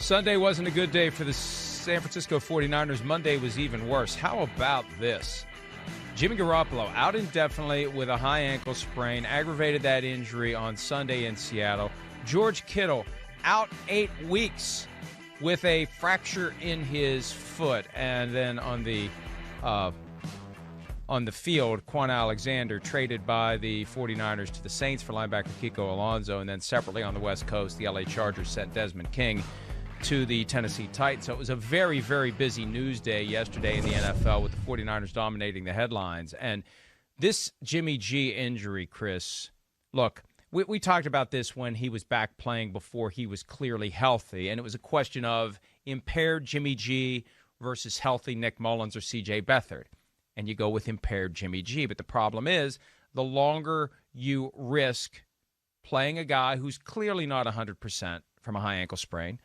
Sunday wasn't a good day for the San Francisco 49ers. Monday was even worse. How about this? Jimmy Garoppolo out indefinitely with a high ankle sprain, aggravated that injury on Sunday in Seattle. George Kittle out 8 weeks with a fracture in his foot. And then on the field, Quan Alexander traded by the 49ers to the Saints for linebacker Kiko Alonso. And then separately on the West Coast, the LA Chargers sent Desmond King to the Tennessee Titans. So it was a very, very busy news day yesterday in the NFL with the 49ers dominating the headlines. And this Jimmy G injury, Chris, look, we talked about this when he was back playing before he was clearly healthy. And it was a question of impaired Jimmy G versus healthy Nick Mullins or C.J. Beathard. And you go with impaired Jimmy G. But the problem is the longer you risk playing a guy who's clearly not 100% from a high ankle sprain,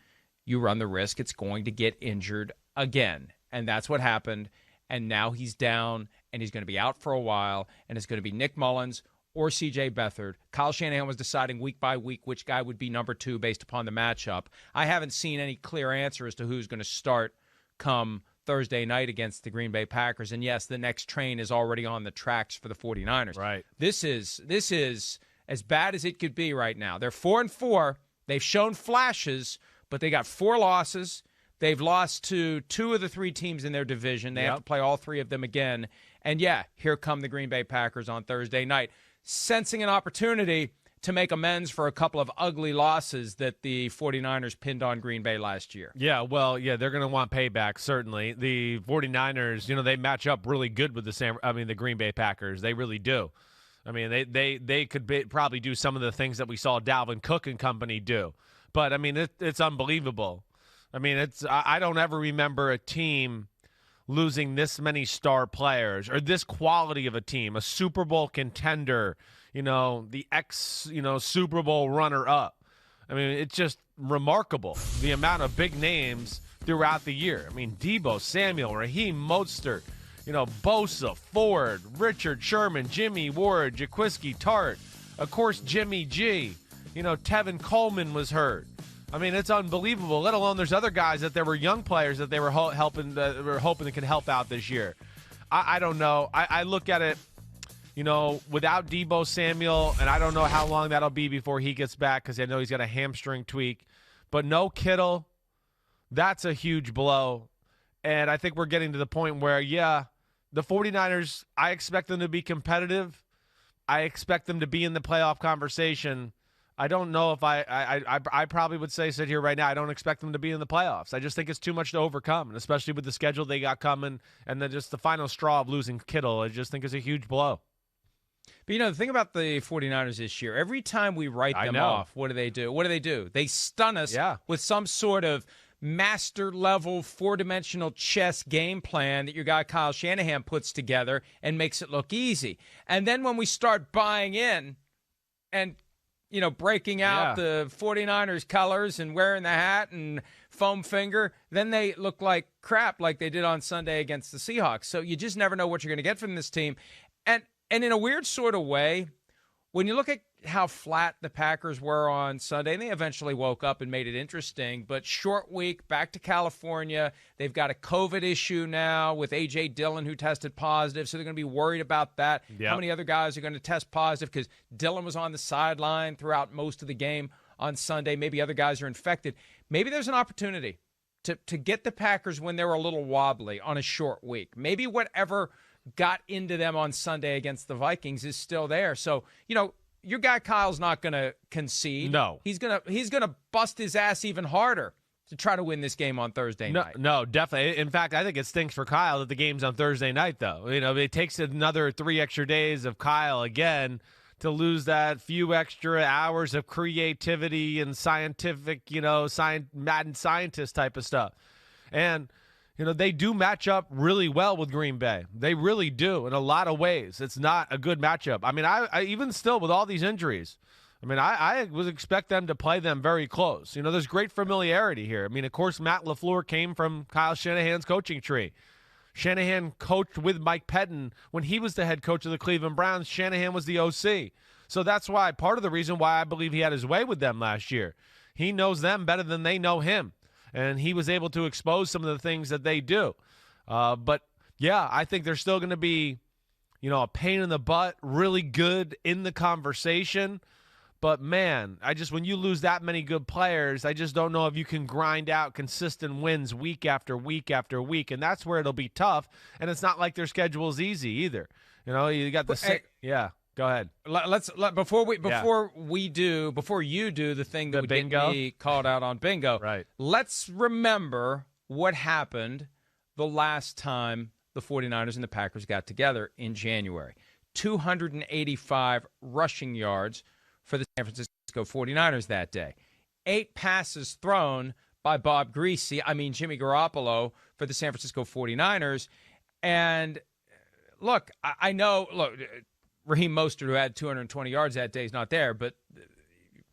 you run the risk it's going to get injured again. And that's what happened. And now he's down, and he's going to be out for a while, and it's going to be Nick Mullins or C.J. Beathard. Kyle Shanahan was deciding week by week which guy would be number 2 based upon the matchup. I haven't seen any clear answer as to who's going to start come Thursday night against the Green Bay Packers. And, yes, the next train is already on the tracks for the 49ers. Right. This is as bad as it could be right now. They're 4-4. They've shown flashes, but they got 4 losses. They've lost to 2 of the 3 teams in their division. They have to play all 3 of them again. And, yeah, here come the Green Bay Packers on Thursday night, sensing an opportunity to make amends for a couple of ugly losses that the 49ers pinned on Green Bay last year. Yeah, well, yeah, they're going to want payback, certainly. The 49ers, they match up really good with the Green Bay Packers. They really do. I mean, they could probably do some of the things that we saw Dalvin Cook and company do. But, I mean, it's unbelievable. I mean, I don't ever remember a team losing this many star players or this quality of a team, a Super Bowl contender, the Super Bowl runner-up. I mean, it's just remarkable, the amount of big names throughout the year. I mean, Debo Samuel, Raheem Mostert, Bosa, Ford, Richard Sherman, Jimmy Ward, Jaquiski Tartt, of course, Jimmy G. Tevin Coleman was hurt. I mean, it's unbelievable, let alone there's other guys that there were young players that they were hoping that could help out this year. I don't know. I look at it, without Debo Samuel, and I don't know how long that'll be before he gets back because I know he's got a hamstring tweak. But no Kittle, that's a huge blow. And I think we're getting to the point where, the 49ers, I expect them to be competitive. I expect them to be in the playoff conversation. I don't know if I probably would sit here right now, I don't expect them to be in the playoffs. I just think it's too much to overcome, and especially with the schedule they got coming and then just the final straw of losing Kittle, I just think is a huge blow. But, the thing about the 49ers this year, every time we write them off, what do they do? They stun us with some sort of master-level, 4-dimensional chess game plan that your guy Kyle Shanahan puts together and makes it look easy. And then when we start buying in and breaking out the 49ers colors and wearing the hat and foam finger, then they look like crap like they did on Sunday against the Seahawks. So you just never know what you're going to get from this team. And in a weird sort of way, when you look at how flat the Packers were on Sunday, and they eventually woke up and made it interesting, but short week, back to California. They've got a COVID issue now with A.J. Dillon, who tested positive, so they're going to be worried about that. How many other guys are going to test positive? Because Dillon was on the sideline throughout most of the game on Sunday. Maybe other guys are infected. Maybe there's an opportunity to get the Packers when they were a little wobbly on a short week. Maybe whatever got into them on Sunday against the Vikings is still there. So, your guy Kyle's not going to concede. No. He's going to bust his ass even harder to try to win this game on Thursday night. No, definitely. In fact, I think it stinks for Kyle that the game's on Thursday night, though. It takes another 3 extra days of Kyle again to lose that few extra hours of creativity and scientific, Madden scientist type of stuff. And they do match up really well with Green Bay. They really do in a lot of ways. It's not a good matchup. I mean, I even still with all these injuries, I would expect them to play them very close. There's great familiarity here. I mean, of course, Matt LaFleur came from Kyle Shanahan's coaching tree. Shanahan coached with Mike Pettin when he was the head coach of the Cleveland Browns. Shanahan was the OC. So that's part of the reason why I believe he had his way with them last year. He knows them better than they know him. and he was able to expose some of the things that they do. But, yeah, I think they're still going to be, a pain in the butt, really good in the conversation. But, man, when you lose that many good players, I just don't know if you can grind out consistent wins week after week after week. And that's where it'll be tough. And it's not like their schedule is easy either. You got the yeah. Go ahead. Before you do the thing that would get me called out on bingo. Right. Let's remember what happened the last time the 49ers and the Packers got together in January. 285 rushing yards for the San Francisco 49ers that day. 8 passes thrown by Jimmy Garoppolo for the San Francisco 49ers. And look, I know, Raheem Mostert, who had 220 yards that day, is not there, but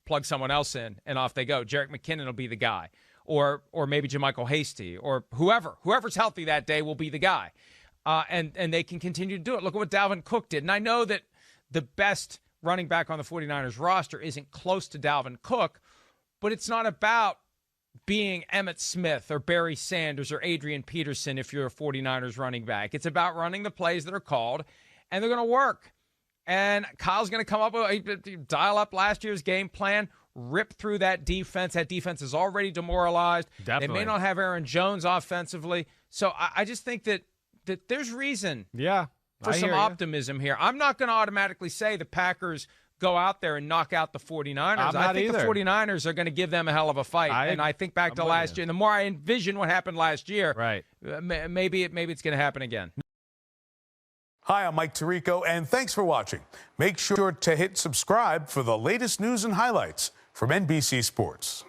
plug someone else in, and off they go. Jerick McKinnon will be the guy, or maybe JaMychal Hasty, or whoever's healthy that day will be the guy, and they can continue to do it. Look at what Dalvin Cook did, and I know that the best running back on the 49ers roster isn't close to Dalvin Cook, but it's not about being Emmitt Smith or Barry Sanders or Adrian Peterson if you're a 49ers running back. It's about running the plays that are called, and they're going to work. And Kyle's going to come up with dial up last year's game plan, rip through that defense. That defense is already demoralized. Definitely. They may not have Aaron Jones offensively. So I just think that there's reason for some optimism here. I'm not going to automatically say the Packers go out there and knock out the 49ers. I think the 49ers are going to give them a hell of a fight. And I think back to last year. And the more I envision what happened last year, maybe it's going to happen again. Hi, I'm Mike Tirico, and thanks for watching. Make sure to hit subscribe for the latest news and highlights from NBC Sports.